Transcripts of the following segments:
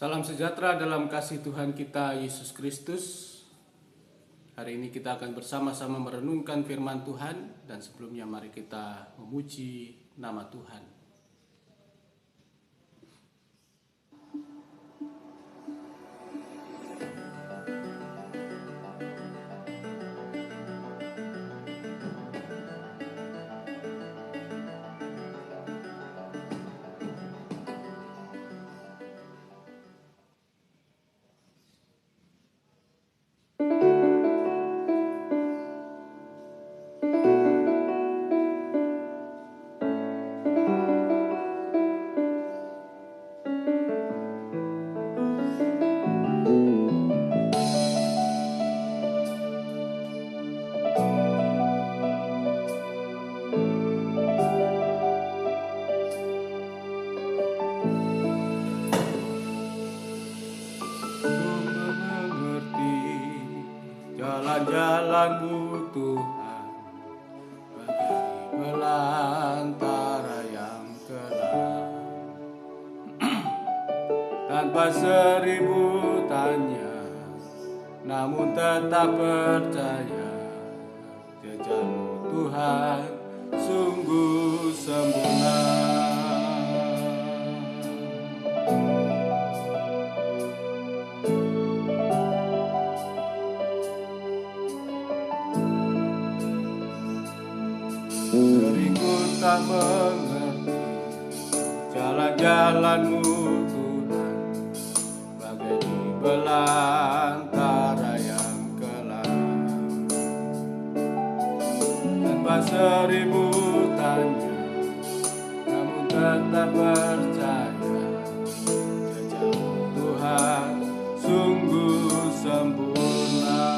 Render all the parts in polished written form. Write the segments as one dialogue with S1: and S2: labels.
S1: Salam sejahtera dalam kasih Tuhan kita Yesus Kristus. Hari ini kita akan bersama-sama merenungkan firman Tuhan, dan sebelumnya mari kita memuji nama Tuhan. Jalan-jalan-Mu Tuhan, bagai belantara yang gelap. Tanpa seribu tanya, namun tetap percaya, jejak-Mu Tuhan sungguh sempurna. Sering ku tak mengerti jalan-jalan-Mu Tuhan, bagai di belantara yang gelap. Tanpa seribu tanya, namun tetap percaya, jejak Tuhan sungguh sempurna.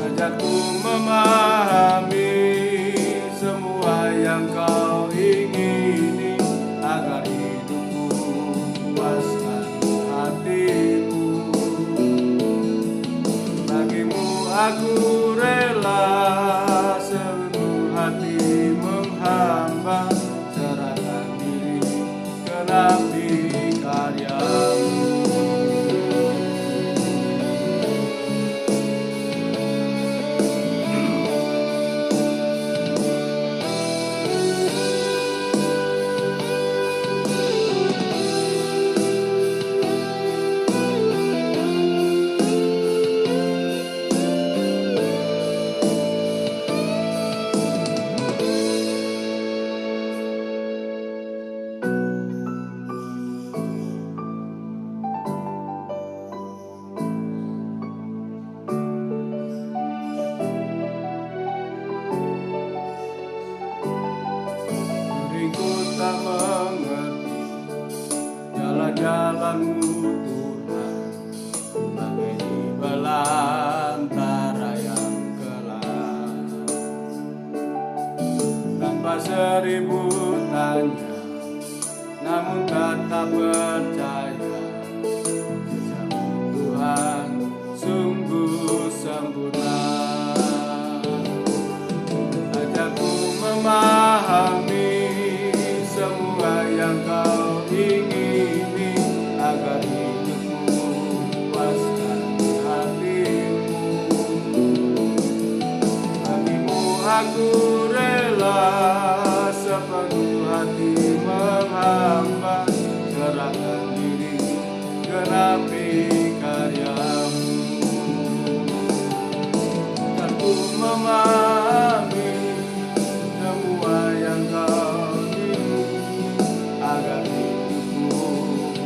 S1: Ajarku memahami semua yang Kau ingini, agar hidupku puaskan hatimu. Bagimu aku rela seluruh hati menghamba, serahkan diri genapi karya-Mu. Ku tak mengerti jalan-jalan-Mu Tuhan, bagai di belantara yang gelap. Tanpa seribu tanya, namun tetap percaya, jejak-Mu Tuhan sungguh sempurna. Ajarku memahami semua yang Kau ingini, agar hidupku puaskan hatimu. Bagimu aku rela sepenuh hati menghamba, serahkan diri genapi karya-Mu. Aku memahami semua yang Kau ingini, agar hidupku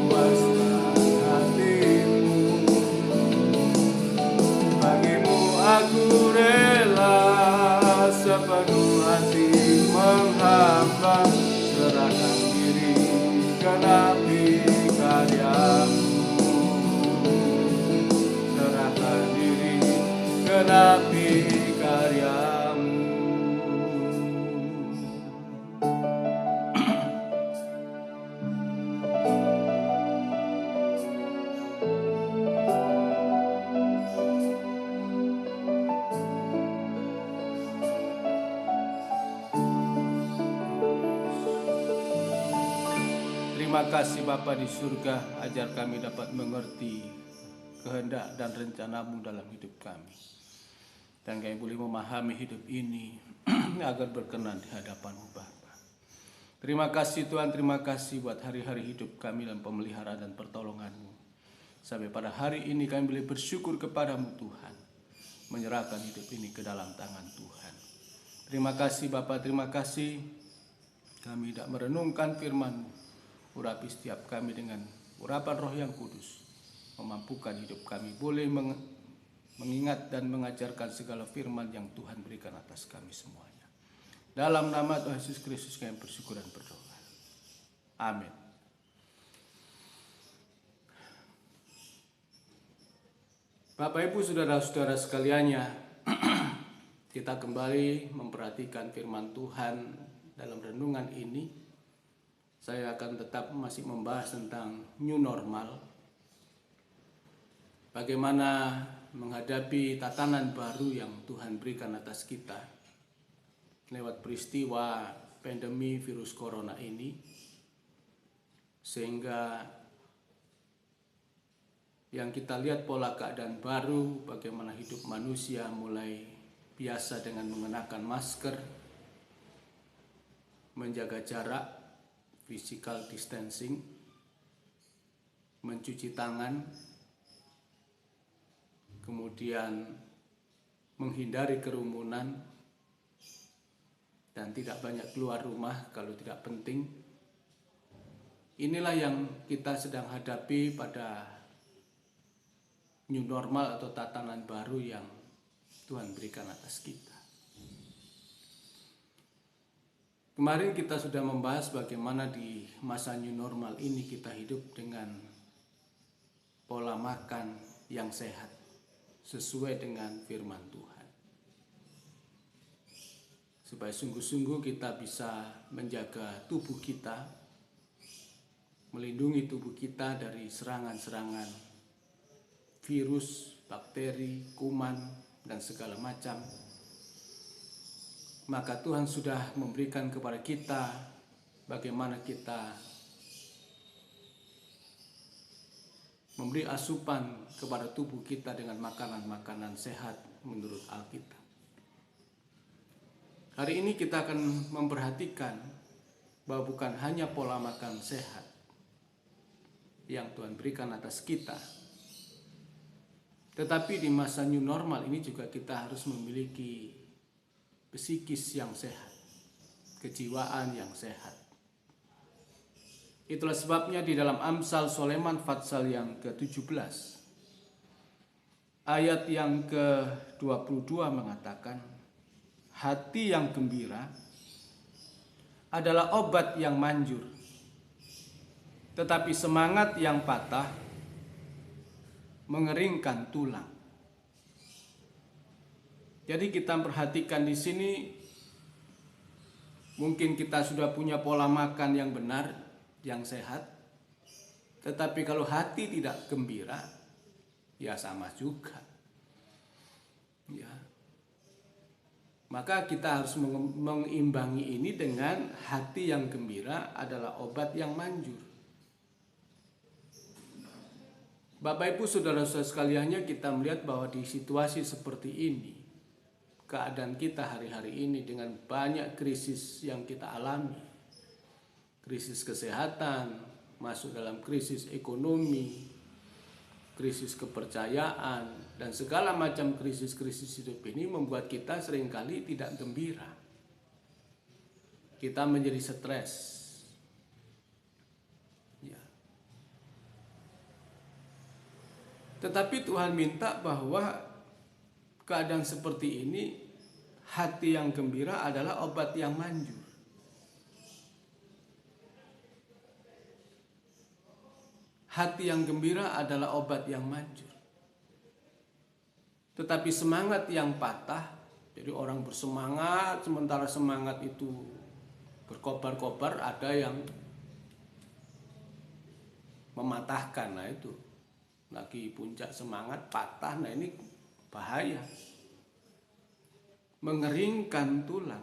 S1: puaskan hatimu. Bagimu aku rela sepenuh hati menghamba, serahkan diri genapi karya-Mu. Serahkan diri genapi karya-Mu. Terima kasih Bapa di surga, ajar kami dapat mengerti kehendak dan rencana-Mu dalam hidup kami. Dan kami boleh memahami hidup ini agar berkenan di hadapan-Mu Bapa. Terima kasih Tuhan, terima kasih buat hari-hari hidup kami dan pemeliharaan dan pertolongan-Mu. Sampai pada hari ini kami boleh bersyukur kepada-Mu Tuhan, menyerahkan hidup ini ke dalam tangan Tuhan. Terima kasih Bapa, terima kasih kami tidak merenungkan firman-Mu. Urapi setiap kami dengan urapan Roh yang kudus, memampukan hidup kami boleh mengingat dan mengajarkan segala firman yang Tuhan berikan atas kami semuanya. Dalam nama Tuhan Yesus Kristus kami bersyukur dan berdoa. Amin. Bapak Ibu saudara-saudara sekaliannya, kita kembali memperhatikan firman Tuhan dalam renungan ini. Saya akan tetap masih membahas tentang new normal. Bagaimana menghadapi tatanan baru yang Tuhan berikan atas kita lewat peristiwa pandemi virus corona ini, sehingga yang kita lihat pola keadaan baru, bagaimana hidup manusia mulai biasa dengan mengenakan masker, menjaga jarak, physical distancing, mencuci tangan, kemudian menghindari kerumunan, dan tidak banyak keluar rumah kalau tidak penting. Inilah yang kita sedang hadapi pada new normal atau tatanan baru yang Tuhan berikan atas kita. Kemarin kita sudah membahas bagaimana di masa new normal ini kita hidup dengan pola makan yang sehat sesuai dengan firman Tuhan. Supaya sungguh-sungguh kita bisa menjaga tubuh kita, melindungi tubuh kita dari serangan-serangan virus, bakteri, kuman, dan segala macam. Maka Tuhan sudah memberikan kepada kita bagaimana kita memberi asupan kepada tubuh kita dengan makanan-makanan sehat menurut Alkitab. Hari ini kita akan memperhatikan bahwa bukan hanya pola makan sehat yang Tuhan berikan atas kita, tetapi di masa new normal ini juga kita harus memiliki psikis yang sehat, kejiwaan yang sehat. Itulah sebabnya di dalam Amsal Soleman Fatsal yang ke-17 ayat yang ke-22 mengatakan, hati yang gembira adalah obat yang manjur, tetapi semangat yang patah mengeringkan tulang. Jadi kita perhatikan di sini, mungkin kita sudah punya pola makan yang benar, yang sehat, tetapi kalau hati tidak gembira, ya sama juga. Ya. Maka kita harus mengimbangi ini dengan hati yang gembira adalah obat yang manjur. Bapak Ibu saudara-saudara sekaliannya, kita melihat bahwa di situasi seperti ini, keadaan kita hari-hari ini dengan banyak krisis yang kita alami, krisis kesehatan, masuk dalam krisis ekonomi, krisis kepercayaan, dan segala macam krisis-krisis hidup ini membuat kita seringkali tidak gembira. Kita menjadi stres. Ya. Tetapi Tuhan minta bahwa keadaan seperti ini, hati yang gembira adalah obat yang manjur. Hati yang gembira adalah obat yang manjur. Tetapi semangat yang patah, jadi orang bersemangat, sementara semangat itu berkobar-kobar, ada yang mematahkan. Nah itu, lagi puncak semangat patah, nah ini bahaya, mengeringkan tulang.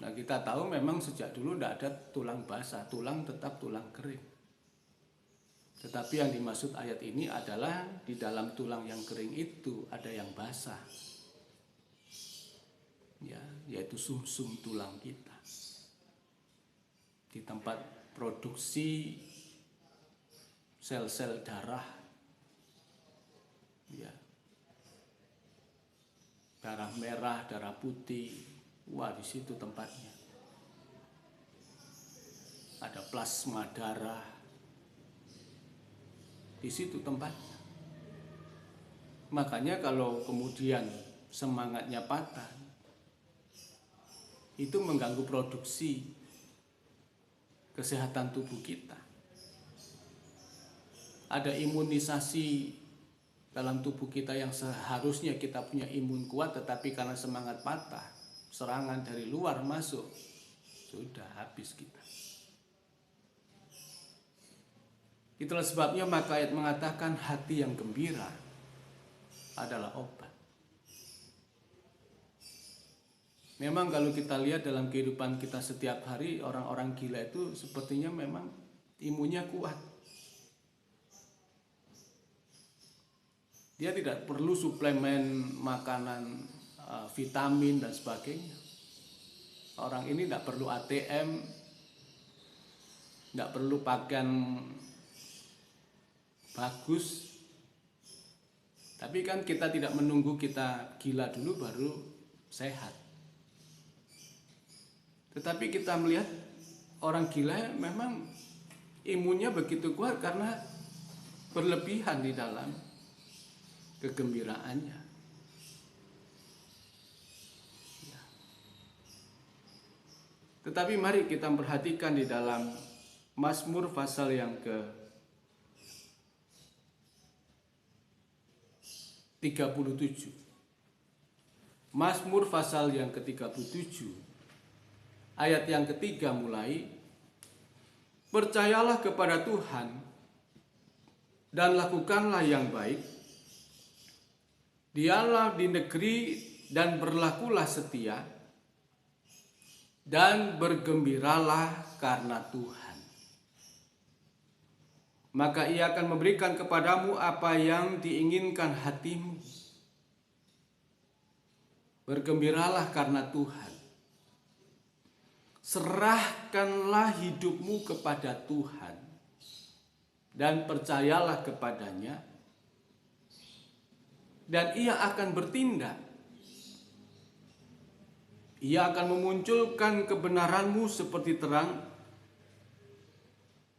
S1: Nah kita tahu memang sejak dulu tidak ada tulang basah, tulang tetap tulang kering. Tetapi yang dimaksud ayat ini adalah di dalam tulang yang kering itu ada yang basah. Ya, yaitu sumsum tulang kita. Di tempat produksi sel-sel darah. Ya. Darah merah, darah putih. Wah, di situ tempatnya. Ada plasma darah. Di situ tempatnya. Makanya kalau kemudian semangatnya patah, itu mengganggu produksi kesehatan tubuh kita. Ada imunisasi dalam tubuh kita yang seharusnya kita punya imun kuat, tetapi karena semangat patah, serangan dari luar masuk, sudah habis kita. Itulah sebabnya maka ayat mengatakan hati yang gembira adalah obat. Memang kalau kita lihat dalam kehidupan kita setiap hari, orang-orang gila itu sepertinya memang imunnya kuat. Dia tidak perlu suplemen makanan, vitamin dan sebagainya. Orang ini tidak perlu ATM, tidak perlu pakaian bagus. Tapi kan kita tidak menunggu kita gila dulu baru sehat. Tetapi kita melihat orang gila memang imunnya begitu kuat karena berlebihan di dalam kegembiraannya. Ya. Tetapi mari kita perhatikan di dalam Mazmur pasal yang ke-37. Mazmur pasal yang ke-37. Ayat yang ketiga mulai, percayalah kepada Tuhan dan lakukanlah yang baik. Diamlah di negeri dan berlakulah setia, dan bergembiralah karena Tuhan. Maka Ia akan memberikan kepadamu apa yang diinginkan hatimu. Bergembiralah karena Tuhan. Serahkanlah hidupmu kepada Tuhan dan percayalah kepadanya, dan Ia akan bertindak. Ia akan memunculkan kebenaranmu seperti terang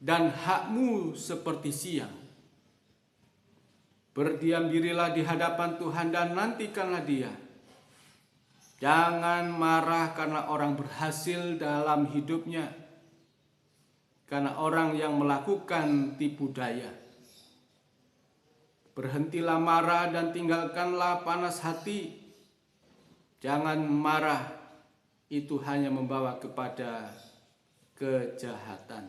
S1: dan hakmu seperti siang. Berdiam dirilah di hadapan Tuhan dan nantikanlah Dia. Jangan marah karena orang berhasil dalam hidupnya, karena orang yang melakukan tipu daya. Berhentilah marah dan tinggalkanlah panas hati. Jangan marah, itu hanya membawa kepada kejahatan.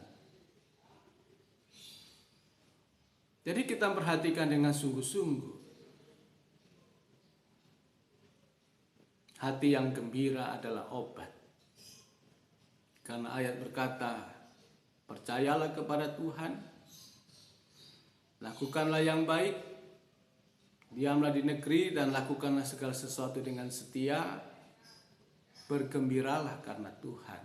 S1: Jadi kita perhatikan dengan sungguh-sungguh. Hati yang gembira adalah obat. Karena ayat berkata, percayalah kepada Tuhan, lakukanlah yang baik, diamlah di negeri dan lakukanlah segala sesuatu dengan setia, bergembiralah karena Tuhan.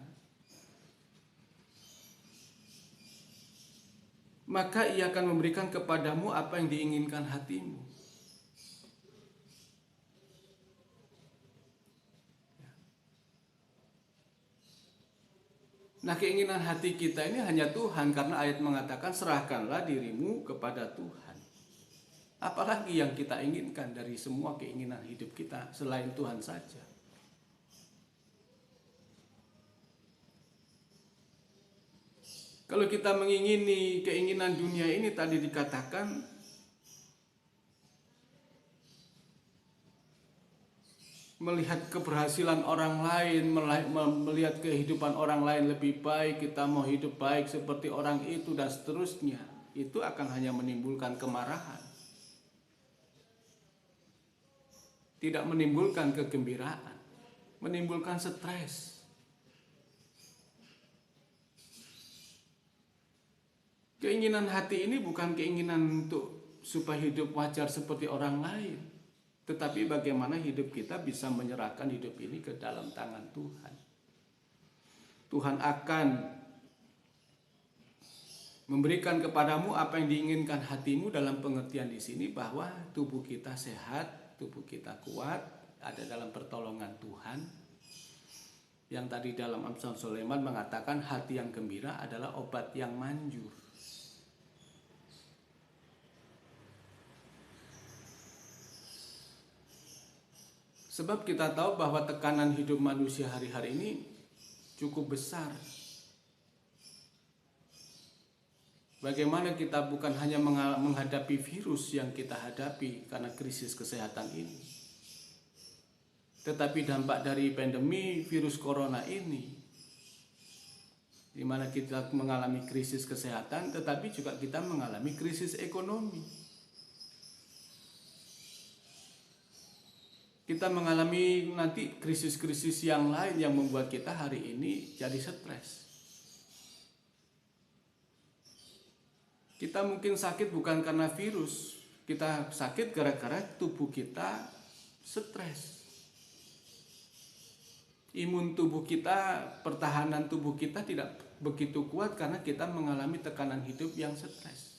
S1: Maka Ia akan memberikan kepadamu apa yang diinginkan hatimu. Nah, keinginan hati kita ini hanya Tuhan, karena ayat mengatakan serahkanlah dirimu kepada Tuhan. Apalagi yang kita inginkan dari semua keinginan hidup kita selain Tuhan saja. Kalau kita mengingini keinginan dunia ini, tadi dikatakan melihat keberhasilan orang lain, melihat kehidupan orang lain lebih baik, kita mau hidup baik seperti orang itu dan seterusnya, itu akan hanya menimbulkan kemarahan. Tidak menimbulkan kegembiraan, menimbulkan stres. Keinginan hati ini bukan keinginan untuk supaya hidup wajar seperti orang lain, tetapi bagaimana hidup kita bisa menyerahkan hidup ini ke dalam tangan Tuhan. Tuhan akan memberikan kepadamu apa yang diinginkan hatimu, dalam pengertian di sini bahwa tubuh kita sehat, tubuh kita kuat, ada dalam pertolongan Tuhan. Yang tadi dalam Amsal Sulaiman mengatakan hati yang gembira adalah obat yang manjur. Sebab kita tahu bahwa tekanan hidup manusia hari-hari ini cukup besar. Bagaimana kita bukan hanya menghadapi virus yang kita hadapi karena krisis kesehatan ini, tetapi dampak dari pandemi virus corona ini, di mana kita mengalami krisis kesehatan, tetapi juga kita mengalami krisis ekonomi. Kita mengalami nanti krisis-krisis yang lain yang membuat kita hari ini jadi stres. Kita mungkin sakit bukan karena virus, kita sakit gara-gara tubuh kita stres. Imun tubuh kita, pertahanan tubuh kita tidak begitu kuat karena kita mengalami tekanan hidup yang stres.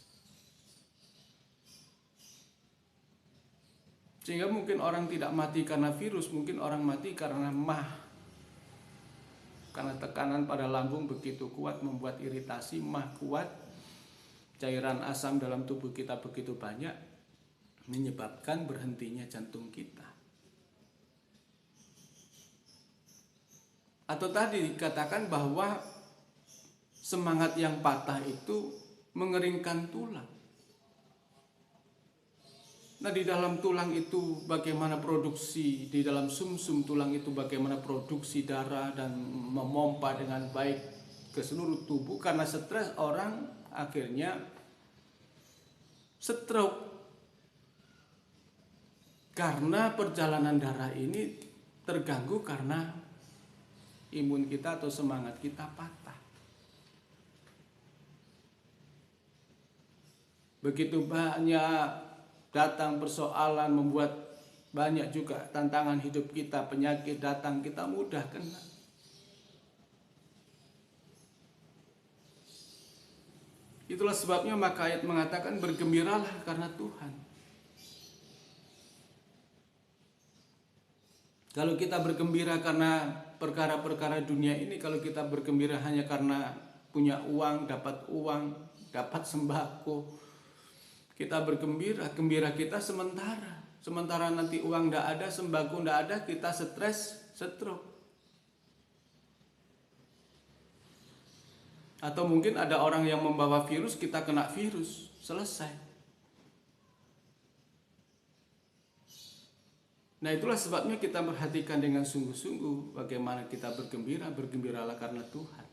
S1: Sehingga mungkin orang tidak mati karena virus, mungkin orang mati karena MAH. Karena tekanan pada lambung begitu kuat membuat iritasi, MAH kuat, cairan asam dalam tubuh kita begitu banyak, menyebabkan berhentinya jantung kita. Atau tadi dikatakan bahwa semangat yang patah itu mengeringkan tulang. Nah, di dalam tulang itu bagaimana produksi, di dalam sumsum tulang itu bagaimana produksi darah dan memompa dengan baik ke seluruh tubuh. Karena stres orang akhirnya stroke. Karena perjalanan darah ini terganggu karena imun kita atau semangat kita patah. Begitu banyak datang persoalan, membuat banyak juga tantangan hidup kita, penyakit datang, kita mudah kena. Itulah sebabnya maka ayat mengatakan bergembiralah karena Tuhan. Kalau kita bergembira karena perkara-perkara dunia ini, kalau kita bergembira hanya karena punya uang, dapat sembako, kita bergembira, gembira kita sementara. Sementara nanti uang tidak ada, sembako tidak ada, kita stres, stroke. Atau mungkin ada orang yang membawa virus, kita kena virus, selesai. Nah, itulah sebabnya kita perhatikan dengan sungguh-sungguh bagaimana kita bergembira, bergembiralah karena Tuhan.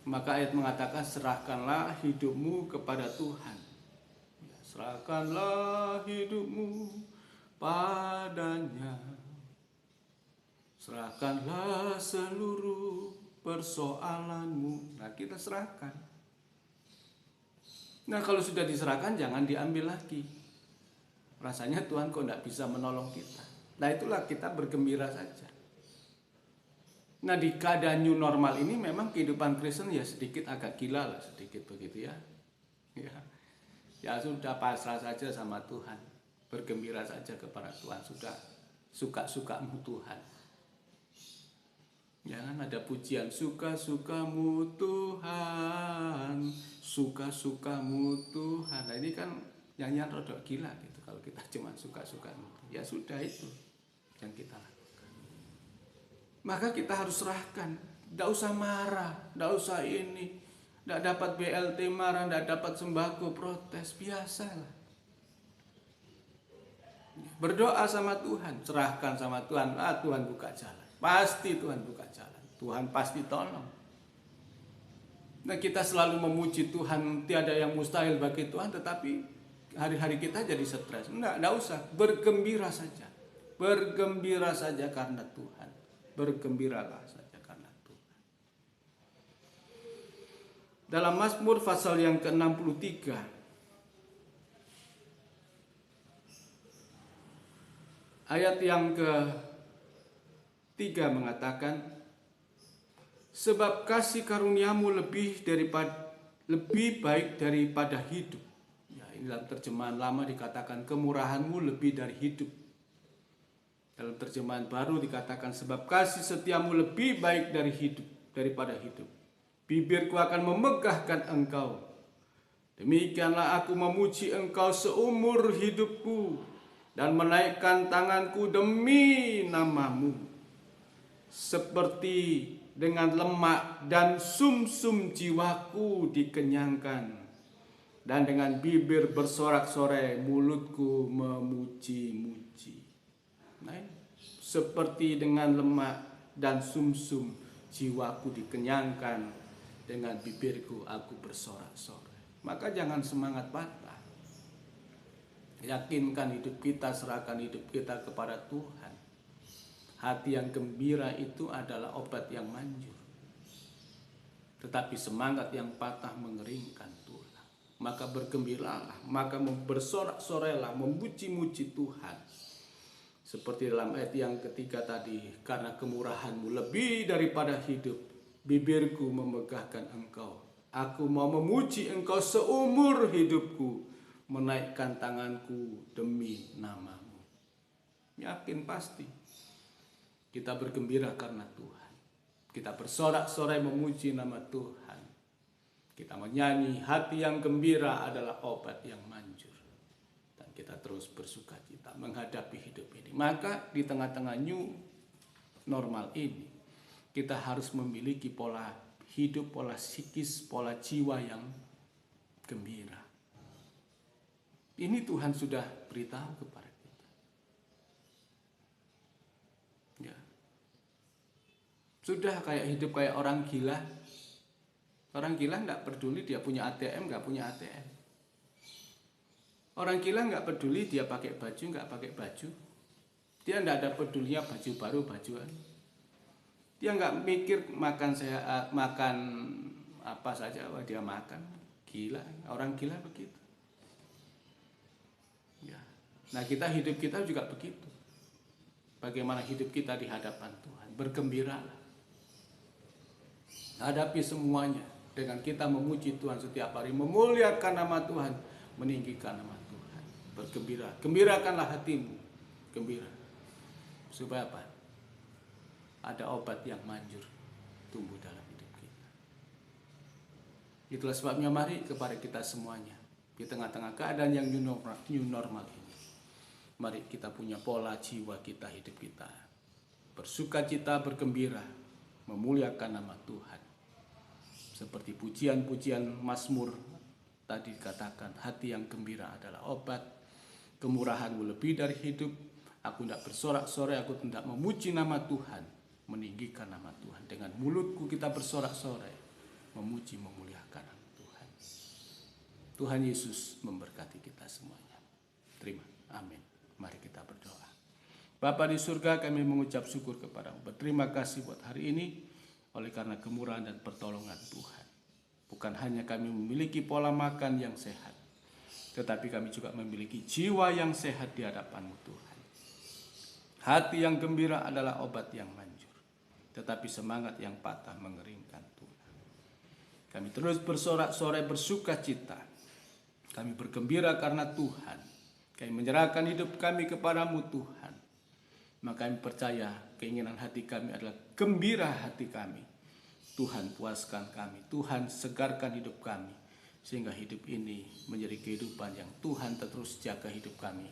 S1: Maka ayat mengatakan serahkanlah hidupmu kepada Tuhan. Serahkanlah hidupmu padanya. Serahkanlah seluruh persoalanmu. Nah, kita serahkan. Nah, kalau sudah diserahkan jangan diambil lagi. Rasanya Tuhan kok tidak bisa menolong kita. Nah, itulah kita bergembira saja. Nah, di keadaan new normal ini memang kehidupan Kristen ya sedikit agak gila lah, sedikit begitu ya. Ya sudah pasrah saja sama Tuhan. Bergembira saja kepada Tuhan, sudah suka-sukamu Tuhan. Jangan ada pujian suka-sukamu Tuhan, suka-sukamu Tuhan. Nah, ini kan nyanyian rodok gila gitu kalau kita cuma suka-sukamu. Ya sudah itu yang kita lakukan. Maka kita harus serahkan. Tidak usah marah, tidak usah ini, tidak dapat BLT marah, tidak dapat sembako protes, biasalah. Berdoa sama Tuhan, serahkan sama Tuhan. Tuhan buka jalan, pasti Tuhan buka jalan, Tuhan pasti tolong. Nah, kita selalu memuji Tuhan, tiada yang mustahil bagi Tuhan, tetapi hari-hari kita jadi stres. Tidak usah, bergembira saja. Bergembira saja karena Tuhan. Bergembiralah saja karena Tuhan. Dalam Mazmur pasal yang ke-63 ayat yang ke-3 mengatakan, sebab kasih karuniamu lebih baik daripada hidup. Ya, ini dalam terjemahan lama dikatakan kemurahanmu lebih dari hidup. Dalam terjemahan baru dikatakan sebab kasih setiamu lebih baik daripada hidup. Bibirku akan memegahkan engkau. Demikianlah aku memuji engkau seumur hidupku dan menaikkan tanganku demi namamu. Seperti dengan lemak dan sumsum jiwaku dikenyangkan, dan dengan bibir bersorak-sorai mulutku memuji-muji. Nah, seperti dengan lemak dan sumsum jiwaku dikenyangkan, dengan bibirku aku bersorak-sorai. Maka jangan semangat patah. Yakinkan hidup kita, serahkan hidup kita kepada Tuhan. Hati yang gembira itu adalah obat yang manjur. Tetapi semangat yang patah mengeringkan tulang. Maka bergembiralah, maka bersorak-sorailah, memuji-muji Tuhan. Seperti dalam ayat yang ketiga tadi, karena kemurahanmu lebih daripada hidup, bibirku memegahkan engkau. Aku mau memuji engkau seumur hidupku, menaikkan tanganku demi namamu. Yakin pasti kita bergembira karena Tuhan. Kita bersorak-sorai memuji nama Tuhan. Kita menyanyi, hati yang gembira adalah obat yang manjur. Dan kita terus bersuka cita menghadapi hidup ini. Maka di tengah-tengah new normal ini, kita harus memiliki pola hidup, pola psikis, pola jiwa yang gembira. Ini Tuhan sudah beritahu kepada kita. Ya. Sudah kayak hidup kayak orang gila. Orang gila nggak peduli dia punya ATM, nggak punya ATM. Orang gila nggak peduli dia pakai baju, nggak pakai baju. Dia nggak ada pedulinya baju baru, bajuan. Dia nggak mikir makan apa saja, dia makan. Gila, orang gila begitu. Ya. Nah, hidup kita juga begitu. Bagaimana hidup kita di hadapan Tuhan, bergembiralah. Hadapi semuanya dengan kita memuji Tuhan setiap hari, memuliakan nama Tuhan, meninggikan nama Tuhan. Bergembira, gembirakanlah hatimu, gembira. Supaya apa? Ada obat yang manjur tumbuh dalam hidup kita. Itulah sebabnya mari kepada kita semuanya, di tengah-tengah keadaan yang new normal ini, mari kita punya pola jiwa kita, hidup kita bersuka cita, bergembira, memuliakan nama Tuhan. Seperti pujian-pujian Mazmur tadi dikatakan, hati yang gembira adalah obat, kemurahanmu lebih dari hidup. Aku tidak bersorak-sorai, aku tidak memuji nama Tuhan, meninggikan nama Tuhan. Dengan mulutku kita bersorak-sorai, memuji, memuliakan nama Tuhan. Tuhan Yesus memberkati kita semuanya. Terima, amin. Mari kita berdoa. Bapa di surga, kami mengucap syukur kepadamu. Berterima kasih buat hari ini, oleh karena kemurahan dan pertolongan Tuhan. Bukan hanya kami memiliki pola makan yang sehat, tetapi kami juga memiliki jiwa yang sehat di hadapan-Mu Tuhan. Hati yang gembira adalah obat yang manjur, tetapi semangat yang patah mengeringkan Tuhan. Kami terus bersorak-sorai, bersuka cita. Kami bergembira karena Tuhan. Kami menyerahkan hidup kami kepadamu Tuhan. Maka kami percaya keinginan hati kami adalah gembira hati kami. Tuhan puaskan kami, Tuhan segarkan hidup kami, sehingga hidup ini menjadi kehidupan yang Tuhan terus jaga hidup kami.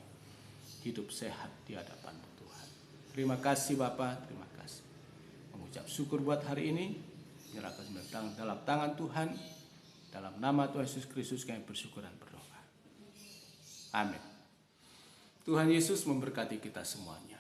S1: Hidup sehat di hadapan-Mu Tuhan. Terima kasih Bapa, terima kasih. Mengucap syukur buat hari ini, menyerahkan dalam tangan Tuhan. Dalam nama Tuhan Yesus Kristus kami bersyukur dan berdoa. Amin. Tuhan Yesus memberkati kita semuanya.